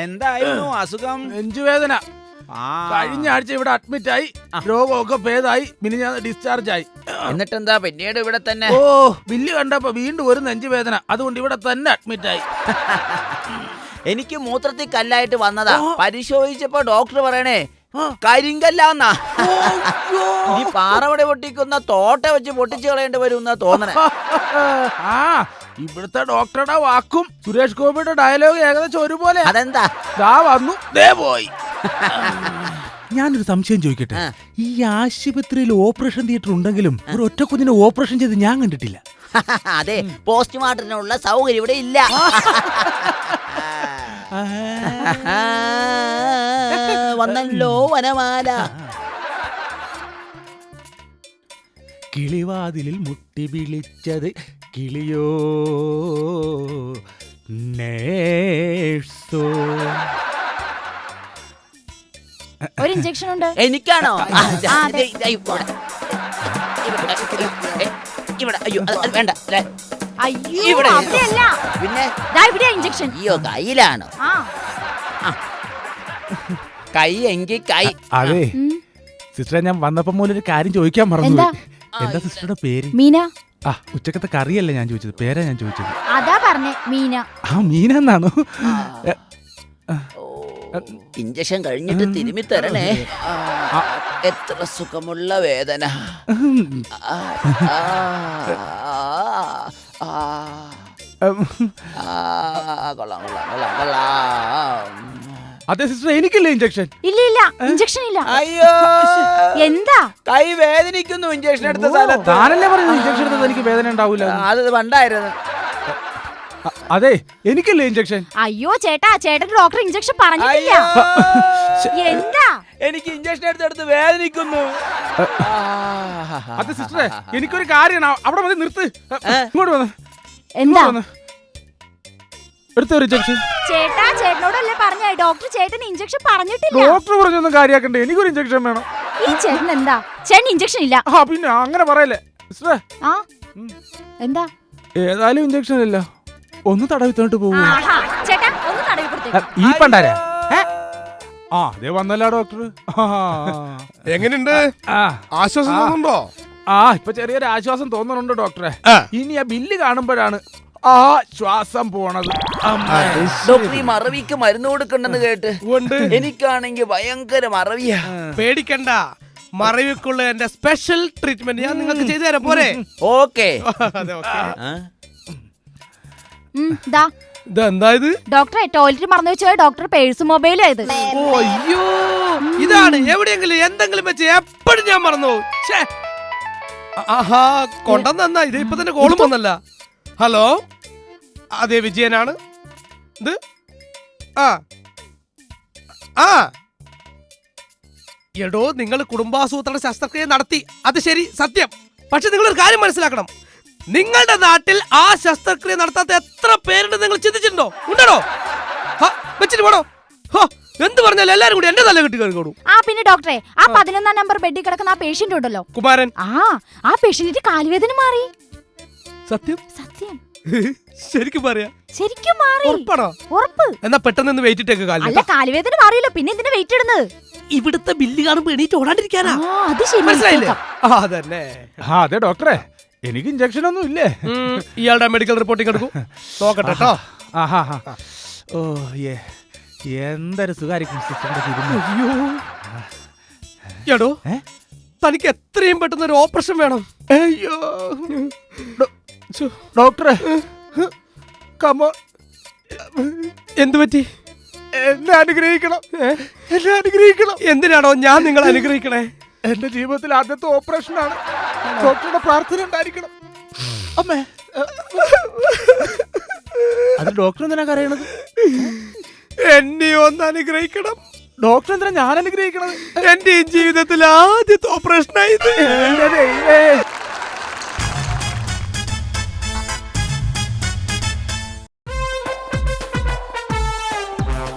എന്തായിരുന്നു അസുഖം? നെഞ്ചുവേദന. കഴിഞ്ഞ ആഴ്ച ഇവിടെ അഡ്മിറ്റ് ആയി, രോഗമൊക്കെ ഭേദമായി, ഞാൻ ഡിസ്ചാർജ് ആയി. എന്നിട്ടെന്താ പിന്നീട് ഇവിടെ തന്നെ? ഓ, ബില്ല് കണ്ടപ്പോ വീണ്ടും ഒരു നെഞ്ചുവേദന, അതുകൊണ്ട് ഇവിടെ തന്നെ അഡ്മിറ്റ് ആയി. എനിക്ക് മൂത്രത്തിൽ കല്ലായിട്ട് വന്നതാ. പരിശോധിച്ചപ്പോ ഡോക്ടർ പറയണേ കരിങ്കല്ലാന്നാ. ഇനി പാറവടെ പൊട്ടിക്കുന്ന തോട്ട വെച്ച് പൊട്ടിച്ചു കളയേണ്ടി വരും എന്നാ തോന്നണേ. ആ, ഇവിടുത്തെ ഡോക്ടറുടെ വാക്കും സുരേഷ് ഗോപിയുടെ ഡയലോഗ് ഏകദേശം ഒരുപോലെ. അതെന്താ? ദാ വന്നു, ദേ പോയി. ഞാനൊരു സംശയം ചോദിക്കട്ടെ, ഈ ആശുപത്രിയിൽ ഓപ്പറേഷൻ തിയേറ്റർ ഉണ്ടെങ്കിലും ഒരു ഒറ്റ കുഞ്ഞിനെ ഓപ്പറേഷൻ ചെയ്ത് ഞാൻ കണ്ടിട്ടില്ല. അതെ, പോസ്റ്റ്മോർട്ടത്തിനുള്ള സൗകര്യം ഇവിടെ ഇല്ല. വന്നല്ലോ വനമാല. കിളിവാതിലിൽ മുട്ടി വിളിച്ചത് കിളിയോ നേഴ്സോ. ഒരു ഇഞ്ചക്ഷൻ ഉണ്ട്. എനിക്കാണോ? ഇവിടെ. അയ്യോ വേണ്ട. അയ്യോ അവിടെയല്ല, പിന്നെ ഇവിടെ ഇഞ്ചക്ഷൻ. അയ്യോ കയ്യിലാണോ? കൈ എങ്കിൽ കൈ. അതെ സിസ്റ്ററെ, ഞാൻ വന്നപ്പോ മുതൽ ഒരു കാര്യം ചോദിക്കാൻ മറന്നു. എന്താ സിസ്റ്ററുടെ പേര്? മീന. ആ, ഉച്ചക്കത്തെ കറിയല്ല ഞാൻ ചോദിച്ചത്, പേരാ ഞാൻ ചോദിച്ചത്. അതാ പറഞ്ഞേ, മീന. ആ, മീന എന്നാണോ? ഇഞ്ചക്ഷൻ കഴിഞ്ഞിട്ട് തിരുമ്മി തരണേ. എത്ര സുഖമുള്ള വേദന. കൊള്ളാം കൊള്ളാം കൊള്ളാം കൊള്ളാം. അതെ സിസ്റ്റർ, എനിക്കില്ല ഇഞ്ചക്ഷൻ. ഇല്ല ഇല്ല, ഇഞ്ചക്ഷൻ ഇല്ല. അയ്യോ, എന്താ? കൈ വേദനിക്കുന്നു. ഇഞ്ചക്ഷൻ എടുത്ത സ്ഥലത്ത്. താനല്ലേ പറഞ്ഞു ഇഞ്ചക്ഷൻ എടുത്തത് എനിക്ക് വേദന ഉണ്ടാവൂല. അത് പണ്ടായിരുന്നു. അതെ, എനിക്കില്ല ഇഞ്ചക്ഷൻ. അയ്യോ ചേട്ടാ, ചേട്ടൻ ഡോക്ടർ ഇഞ്ചക്ഷൻ പറഞ്ഞിട്ടില്ല. എന്താ? എനിക്ക് ഇഞ്ചക്ഷൻ എടുത്തെടുത്ത് വേദനിക്കുന്നു. അതെ സിസ്റ്ററെ, എനിക്കൊരു കാര്യമാണ്. അവിടെ മതി, നിർത്ത്. ഇങ്ങോട്ട് വന്ന്. എന്താ? എടുത്തൊരു ഇഞ്ചക്ഷൻ. ചേട്ടാ, ചേട്ടനോടല്ലേ പറഞ്ഞ ഡോക്ടർ ചേട്ടൻ ഇഞ്ചക്ഷൻ പറഞ്ഞിട്ടില്ല. ഡോക്ടർ പറഞ്ഞൊന്നും കാര്യാക്കണ്ടേ, എനിക്കൊരു ഇഞ്ചക്ഷൻ വേണം. ഈ ചേട്ടൻ എന്താ? ചേട്ടൻ ഇഞ്ചക്ഷൻ ഇല്ല. ആ, പിന്നെ അങ്ങനെ പറയല്ലേ സിസ്റ്ററെ. ആ, എന്താ? ഏതായാലും ഇഞ്ചക്ഷൻ ഇല്ല, ഒന്ന് തടവി തന്നിട്ട് പോകും. ചേട്ടാ, ഒന്ന് തടവി കൊടുത്തേ. ഈ പണ്ടാരാ? ആ, അതേ വന്നല്ല ഡോക്ടർ. എങ്ങനെയുണ്ട്? ആശ്വാസം തോന്നുന്നുണ്ടോ? ആ, ഇപ്പൊ ചെറിയൊരു ആശ്വാസം തോന്നുന്നുണ്ട് ഡോക്ടറെ. ഇനി ആ ബില്ല് കാണുമ്പോഴാണ് ആ ശ്വാസം പോണത്. ഡോക്ടർ, ഈ മറവിക്ക് മരുന്ന് കൊടുക്കണ്ടെന്ന് കേട്ട്. എനിക്കാണെങ്കിൽ ഭയങ്കര മറവിയാ. പേടിക്കണ്ട, മറവിക്കുള്ള എന്റെ സ്പെഷ്യൽ ട്രീറ്റ്മെന്റ് ഞാൻ നിങ്ങൾക്ക് ചെയ്തു തരാം. പോരെ? ഓക്കെ. ഇതെന്തായത്? ഡോക്ടറെ, ടോയ്ലറ്റ് മറന്നു വെച്ചോ. ഡോക്ടർ പേഴ്സ് മൊബൈലും ആയത്. ഓ അയ്യോ, ഇതാണ് എവിടെയെങ്കിലും എന്തെങ്കിലും വെച്ച് എപ്പോഴും ഞാൻ മറന്നു. ആഹാ, കൊണ്ടെന്നാ. ഇത് ഇപ്പൊ തന്നെ കോളും വന്നല്ല. ഹലോ, അതെ വിജയനാണ്. ഇത് എടോ, നിങ്ങൾ കുടുംബാസൂത്രണ ശസ്ത്രക്രിയ നടത്തി, അത് ശരി, സത്യം. പക്ഷെ നിങ്ങളൊരു കാര്യം മനസ്സിലാക്കണം, നിങ്ങളുടെ നാട്ടിൽ ആ ശസ്ത്രക്രിയ നടത്താത്ത എത്ര പേരുണ്ട് നിങ്ങൾ ചിന്തിച്ചിട്ടുണ്ടോ? ഉണ്ടോ? വെച്ചിട്ട് പോണോ? എന്ത് പറഞ്ഞാലും എല്ലാരും കൂടി എന്റെ തല കെട്ടി കയറിക്കോളൂ. ആ, പിന്നെ ഡോക്ടറെ, ആ 11ാം നമ്പർ ബെഡിൽ കിടക്കുന്ന ആ പേഷ്യന്റ് ഉണ്ടല്ലോ, കുമാരൻ. ആ പേഷ്യന്റിന്റെ കാലുവേദന മാറി. സത്യം? സത്യം. ശരിക്കും പറയാ? ശരിക്കും മാറി. ഉറപ്പാണോ? ഉറപ്പ്. എന്നാ പെട്ടെന്ന് വെയിറ്റ് ഇട്ടേക്ക്. അല്ല, കാലുവേദന മാറിയല്ലോ, പിന്നെ എന്തിനാ വെയിറ്റ് ഇടുന്നത്? ഇവിടുത്തെ ബില്ല് കാണുമ്പോ എണീറ്റ് ഓടാണ്ടിരിക്കാനാ. അത് ശരി, മനസ്സിലായില്ലേ? അതന്നെ. അതെ ഡോക്ടറെ, എനിക്ക് ഇഞ്ചക്ഷൻ ഒന്നും ഇല്ലേ. ഇയാളുടെ മെഡിക്കൽ റിപ്പോർട്ടിംഗ് എടുക്കൂ, നോക്കട്ടെ കേട്ടോ. ഓ, എന്തൊരു സുഖായിരിക്കും സിസ്റ്ററിന്റെ. എടോ, തനിക്ക് എത്രയും പെട്ടെന്ന് ഒരു ഓപ്പറേഷൻ വേണം. അയ്യോ ഡോക്ടറെ, എന്തു പറ്റി? എന്നെ അനുഗ്രഹിക്കണം, എന്നെ അനുഗ്രഹിക്കണം. എന്തിനാണോ ഞാൻ നിങ്ങളെ അനുഗ്രഹിക്കണേ? എന്റെ ജീവിതത്തിൽ ആദ്യത്തെ ഓപ്പറേഷനാണ്. ഡോക്ടറുടെ പ്രാർത്ഥന ഉണ്ടായിരിക്കണം. അമ്മേ, അത് ഡോക്ടർ എന്തിനാ കരയണത്? എന്നെ ഒന്ന് അനുഗ്രഹിക്കണം. ഡോക്ടർ എന്തിനാ ഞാൻ അനുഗ്രഹിക്കണത്? എന്റെ ജീവിതത്തിൽ ആദ്യത്തെ ഓപ്പറേഷൻ ആയത്.